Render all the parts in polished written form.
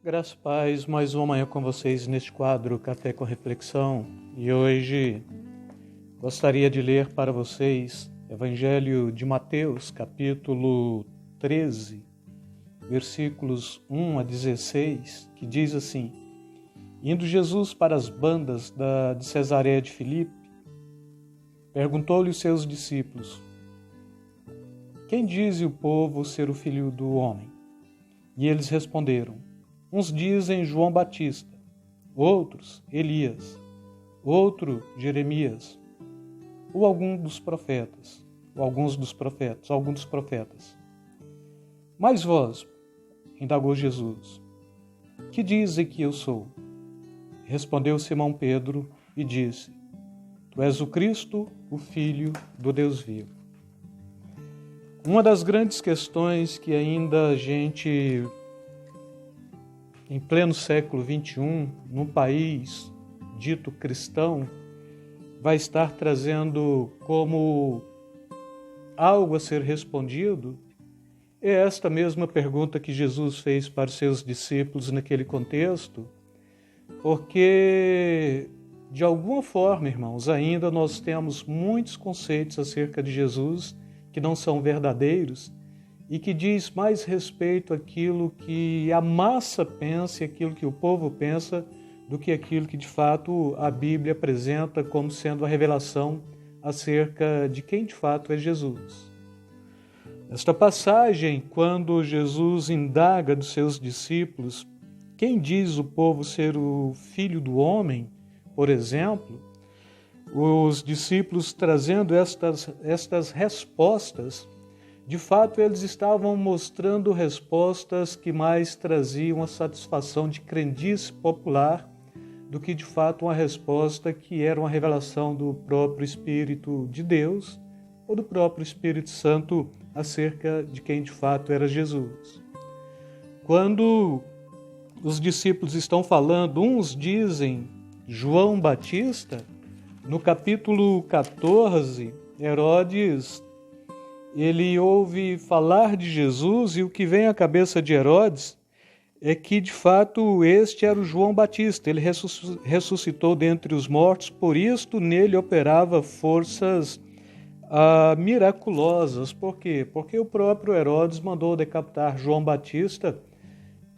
Graças a Paz, mais uma manhã com vocês neste quadro Café com Reflexão. E hoje gostaria de ler para vocês Evangelho de Mateus, capítulo 13, versículos 1 a 16, que diz assim: Indo Jesus para as bandas de Cesareia de Filipe, perguntou-lhe os seus discípulos: Quem diz o povo ser o Filho do Homem? E eles responderam: Uns dizem João Batista, outros Elias, outro Jeremias, ou alguns dos profetas. Mas vós, indagou Jesus, que dizem que eu sou? Respondeu Simão Pedro e disse: Tu és o Cristo, o Filho do Deus vivo. Uma das grandes questões que ainda a gente, em pleno século XXI, num país dito cristão, vai estar trazendo como algo a ser respondido, é esta mesma pergunta que Jesus fez para os seus discípulos naquele contexto, porque, de alguma forma, irmãos, ainda nós temos muitos conceitos acerca de Jesus que não são verdadeiros e que diz mais respeito àquilo que a massa pensa e aquilo que o povo pensa do que aquilo que de fato a Bíblia apresenta como sendo a revelação acerca de quem de fato é Jesus. Esta passagem, quando Jesus indaga dos seus discípulos quem diz o povo ser o Filho do Homem, por exemplo, os discípulos trazendo estas respostas, de fato, eles estavam mostrando respostas que mais traziam a satisfação de crendice popular do que, de fato, uma resposta que era uma revelação do próprio Espírito de Deus ou do próprio Espírito Santo acerca de quem, de fato, era Jesus. Quando os discípulos estão falando, uns dizem João Batista, no capítulo 14, Herodes, ele ouve falar de Jesus e o que vem à cabeça de Herodes é que, de fato, este era o João Batista. Ele ressuscitou dentre os mortos, por isto nele operava forças miraculosas. Por quê? Porque o próprio Herodes mandou decapitar João Batista,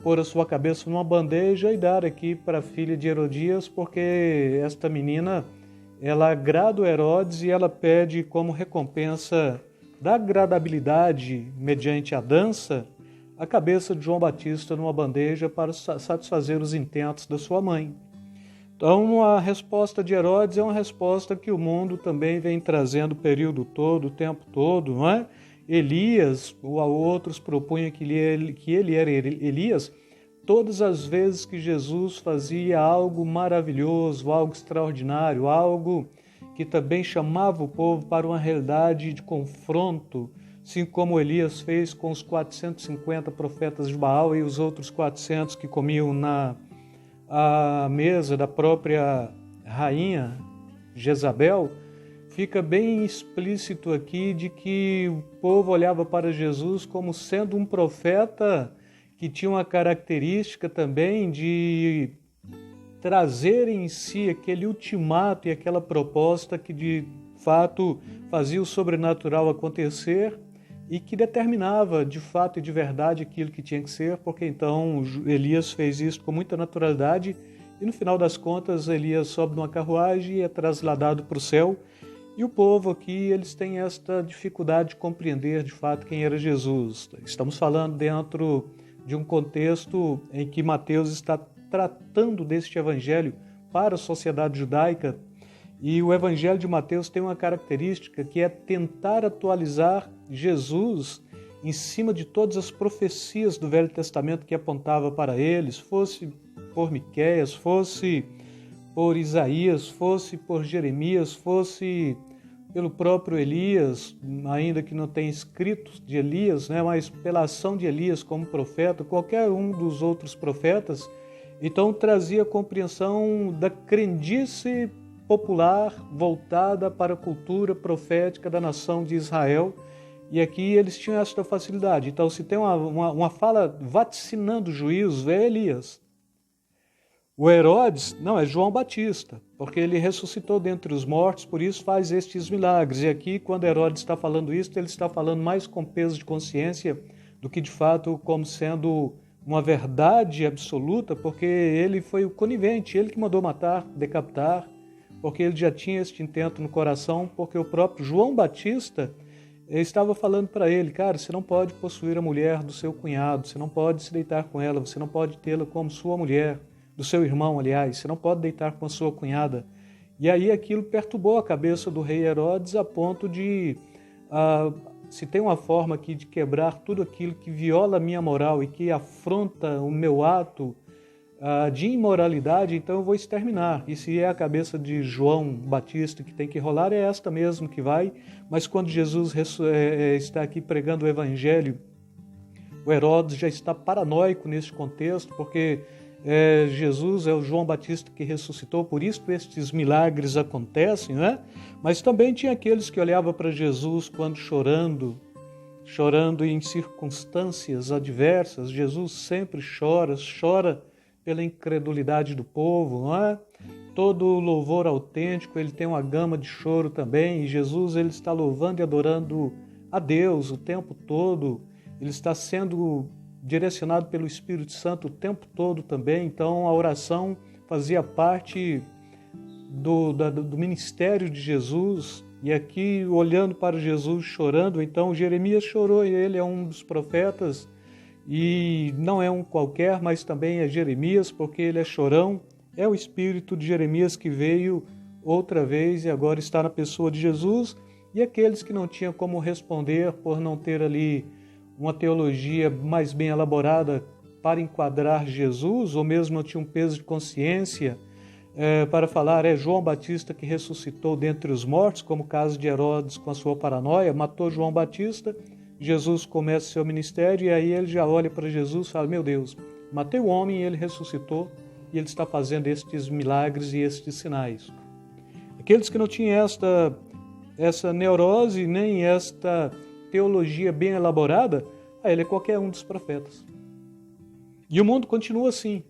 pôr a sua cabeça numa bandeja e dar aqui para a filha de Herodias, porque esta menina, ela agrada o Herodes e ela pede como recompensa da agradabilidade mediante a dança, a cabeça de João Batista numa bandeja para satisfazer os intentos da sua mãe. Então, a resposta de Herodes é uma resposta que o mundo também vem trazendo o período todo, o tempo todo, não é? Elias, ou outros propunham que ele era Elias, todas as vezes que Jesus fazia algo maravilhoso, algo extraordinário, algo que também chamava o povo para uma realidade de confronto, assim como Elias fez com os 450 profetas de Baal e os outros 400 que comiam na mesa da própria rainha Jezabel, fica bem explícito aqui de que o povo olhava para Jesus como sendo um profeta que tinha uma característica também de trazer em si aquele ultimato e aquela proposta que de fato fazia o sobrenatural acontecer e que determinava de fato e de verdade aquilo que tinha que ser, porque então Elias fez isso com muita naturalidade e no final das contas Elias sobe numa carruagem e é trasladado para o céu. E o povo aqui, eles têm esta dificuldade de compreender de fato quem era Jesus. Estamos falando dentro de um contexto em que Mateus está tratando deste evangelho para a sociedade judaica, e o evangelho de Mateus tem uma característica que é tentar atualizar Jesus em cima de todas as profecias do Velho Testamento que apontava para eles, fosse por Miqueias, fosse por Isaías, fosse por Jeremias, fosse pelo próprio Elias, ainda que não tenha escritos de Elias, né, mas pela ação de Elias como profeta, qualquer um dos outros profetas. Então trazia a compreensão da crendice popular voltada para a cultura profética da nação de Israel E aqui eles tinham esta facilidade. Então, se tem uma fala vaticinando juízo, é Elias. O Herodes, não, é João Batista, porque ele ressuscitou dentre os mortos, por isso faz estes milagres. E aqui, quando Herodes está falando isso, ele está falando mais com peso de consciência do que, de fato, como sendo uma verdade absoluta, porque ele foi o conivente, ele que mandou matar, decapitar, porque ele já tinha este intento no coração, porque o próprio João Batista estava falando para ele, cara, você não pode possuir a mulher do seu cunhado, você não pode se deitar com ela, você não pode tê-la como sua mulher, do seu irmão, aliás, você não pode deitar com a sua cunhada. E aí aquilo perturbou a cabeça do rei Herodes a ponto de, se tem uma forma aqui de quebrar tudo aquilo que viola a minha moral e que afronta o meu ato de imoralidade, então eu vou exterminar. E se é a cabeça de João Batista que tem que rolar, é esta mesmo que vai. Mas quando Jesus está aqui pregando o evangelho, o Herodes já está paranoico nesse contexto, porque Jesus é o João Batista que ressuscitou, por isso estes milagres acontecem, né? Mas também tinha aqueles que olhavam para Jesus quando chorando em circunstâncias adversas. Jesus sempre chora pela incredulidade do povo, não é? Todo louvor autêntico, ele tem uma gama de choro também, e Jesus ele está louvando e adorando a Deus o tempo todo, ele está sendo direcionado pelo Espírito Santo o tempo todo também. Então a oração fazia parte do ministério de Jesus. E aqui olhando para Jesus chorando, então Jeremias chorou, e ele é um dos profetas, e não é um qualquer, mas também é Jeremias, porque ele é chorão. É o espírito de Jeremias que veio outra vez e agora está na pessoa de Jesus. E aqueles que não tinham como responder por não ter ali uma teologia mais bem elaborada para enquadrar Jesus, ou mesmo não tinha um peso de consciência para falar, é João Batista que ressuscitou dentre os mortos, como o caso de Herodes com a sua paranoia, matou João Batista, Jesus começa seu ministério, e aí ele já olha para Jesus e fala, meu Deus, matei o homem e ele ressuscitou, e ele está fazendo estes milagres e estes sinais. Aqueles que não tinham essa neurose, nem esta teologia bem elaborada, ele é qualquer um dos profetas. E o mundo continua assim.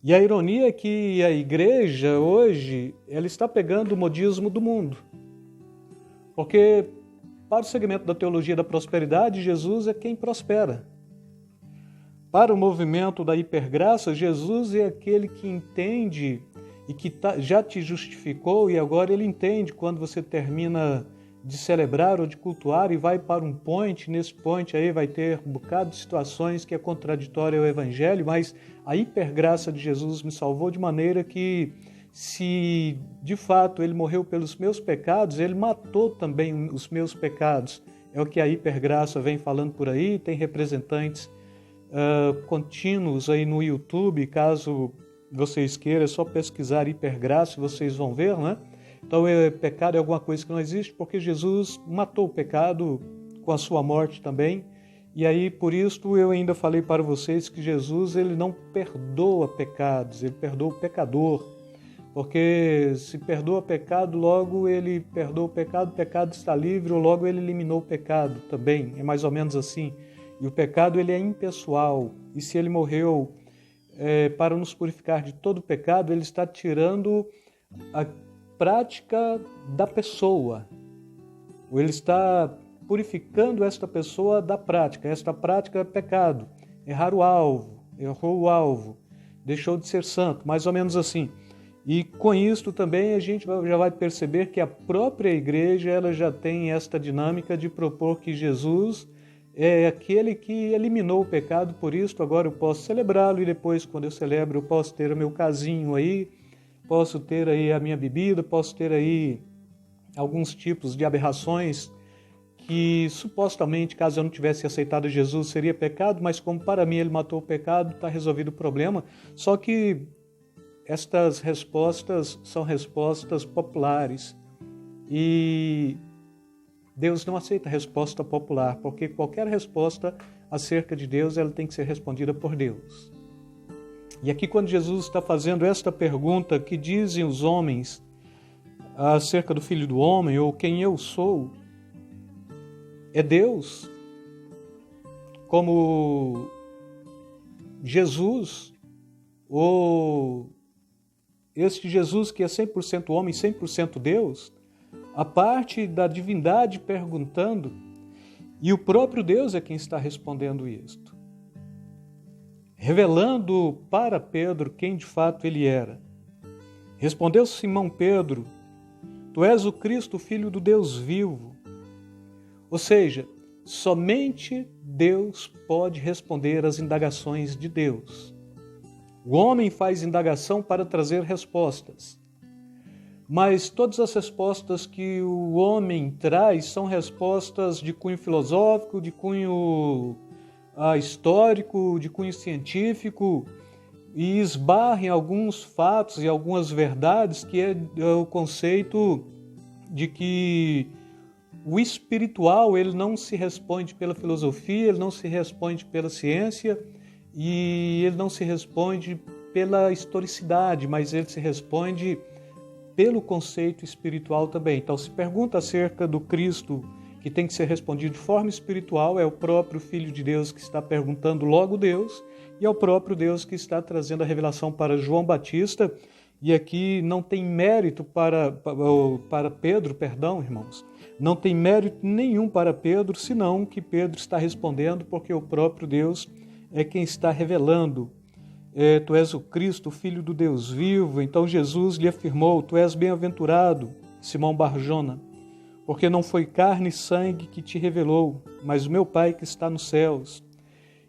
E a ironia é que a igreja hoje, ela está pegando o modismo do mundo. Porque para o segmento da teologia da prosperidade, Jesus é quem prospera. Para o movimento da hipergraça, Jesus é aquele que entende e que já te justificou, e agora ele entende quando você termina de celebrar ou de cultuar e vai para um point, nesse point aí vai ter um bocado de situações que é contraditória ao Evangelho, mas a hipergraça de Jesus me salvou de maneira que, se de fato ele morreu pelos meus pecados, ele matou também os meus pecados. É o que a hipergraça vem falando por aí, tem representantes contínuos aí no YouTube, caso vocês queiram, é só pesquisar hipergraça, vocês vão ver, né? Então, pecado é alguma coisa que não existe, porque Jesus matou o pecado com a sua morte também. E aí, por isso, eu ainda falei para vocês que Jesus ele não perdoa pecados, ele perdoa o pecador. Porque se perdoa pecado, logo ele perdoa o pecado está livre, ou logo ele eliminou o pecado também. É mais ou menos assim. E o pecado ele é impessoal. E se ele morreu para nos purificar de todo pecado, ele está tirando a prática da pessoa, ou ele está purificando esta pessoa da prática. Esta prática é pecado, errou o alvo, deixou de ser santo, mais ou menos assim. E com isto também a gente já vai perceber que a própria igreja ela já tem esta dinâmica de propor que Jesus é aquele que eliminou o pecado, por isso agora eu posso celebrá-lo, e depois quando eu celebro eu posso ter o meu casinho aí, posso ter aí a minha bebida, posso ter aí alguns tipos de aberrações que supostamente, caso eu não tivesse aceitado Jesus, seria pecado, mas como para mim ele matou o pecado, está resolvido o problema. Só que estas respostas são respostas populares e Deus não aceita resposta popular, porque qualquer resposta acerca de Deus ela tem que ser respondida por Deus. E aqui quando Jesus está fazendo esta pergunta, que dizem os homens acerca do Filho do Homem, ou quem eu sou, é Deus, como Jesus, ou este Jesus que é 100% homem, 100% Deus, a parte da divindade perguntando, e o próprio Deus é quem está respondendo isto, revelando para Pedro quem de fato ele era. Respondeu Simão Pedro: Tu és o Cristo, filho do Deus vivo. Ou seja, somente Deus pode responder às indagações de Deus. O homem faz indagação para trazer respostas, mas todas as respostas que o homem traz são respostas de cunho filosófico, de cunho histórico, de cunho científico, e esbarra em alguns fatos e algumas verdades, que é o conceito de que o espiritual ele não se responde pela filosofia, ele não se responde pela ciência e ele não se responde pela historicidade, mas ele se responde pelo conceito espiritual também. Então, se pergunta acerca do Cristo que tem que ser respondido de forma espiritual, é o próprio Filho de Deus que está perguntando, logo Deus, e é o próprio Deus que está trazendo a revelação para João Batista. E aqui não tem mérito para Pedro, irmãos, não tem mérito nenhum para Pedro, senão que Pedro está respondendo, porque o próprio Deus é quem está revelando. Tu és o Cristo, o Filho do Deus vivo. Então Jesus lhe afirmou: Tu és bem-aventurado, Simão Barjona, porque não foi carne e sangue que te revelou, mas o meu Pai que está nos céus.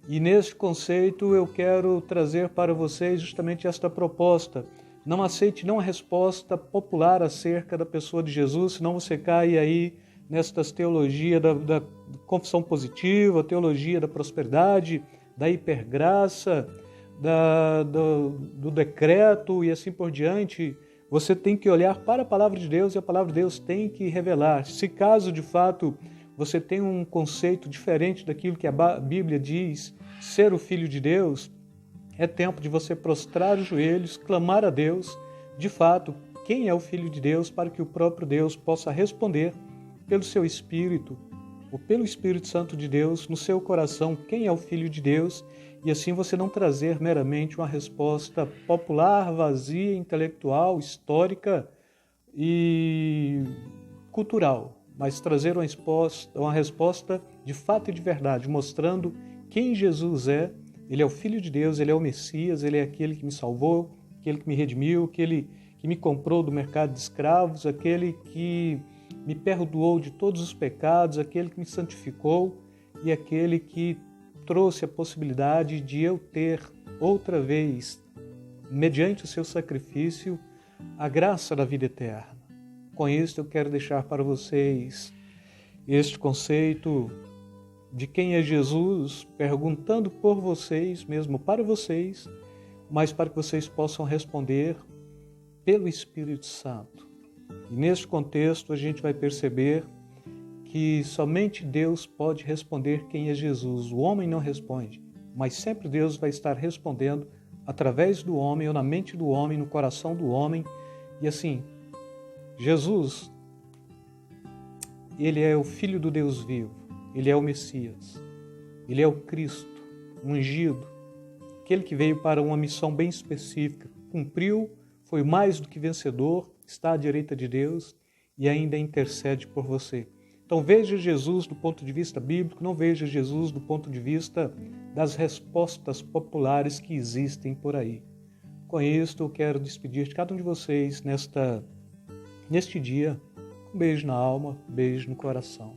E neste conceito eu quero trazer para vocês justamente esta proposta. Não aceite não a resposta popular acerca da pessoa de Jesus, senão você cai aí nestas teologias da confissão positiva, teologia da prosperidade, da hipergraça, do decreto e assim por diante. Você tem que olhar para a palavra de Deus e a palavra de Deus tem que revelar. Se caso de fato você tem um conceito diferente daquilo que a Bíblia diz ser o Filho de Deus, é tempo de você prostrar os joelhos, clamar a Deus, de fato, quem é o Filho de Deus, para que o próprio Deus possa responder pelo seu Espírito, ou pelo Espírito Santo de Deus, no seu coração, quem é o Filho de Deus, e assim você não trazer meramente uma resposta popular, vazia, intelectual, histórica e cultural, mas trazer uma resposta de fato e de verdade, mostrando quem Jesus é. Ele é o Filho de Deus, Ele é o Messias, Ele é aquele que me salvou, aquele que me redimiu, aquele que me comprou do mercado de escravos, aquele que me perdoou de todos os pecados, aquele que me santificou e aquele que trouxe a possibilidade de eu ter outra vez, mediante o seu sacrifício, a graça da vida eterna. Com isso eu quero deixar para vocês este conceito de quem é Jesus, perguntando por vocês, mesmo para vocês, mas para que vocês possam responder pelo Espírito Santo. E neste contexto a gente vai perceber que somente Deus pode responder quem é Jesus. O homem não responde, mas sempre Deus vai estar respondendo através do homem, ou na mente do homem, no coração do homem. E assim, Jesus, Ele é o Filho do Deus vivo. Ele é o Messias, Ele é o Cristo, ungido, aquele que veio para uma missão bem específica, cumpriu, foi mais do que vencedor, está à direita de Deus e ainda intercede por você. Então veja Jesus do ponto de vista bíblico, não veja Jesus do ponto de vista das respostas populares que existem por aí. Com isto eu quero despedir de cada um de vocês neste dia. Um beijo na alma, um beijo no coração.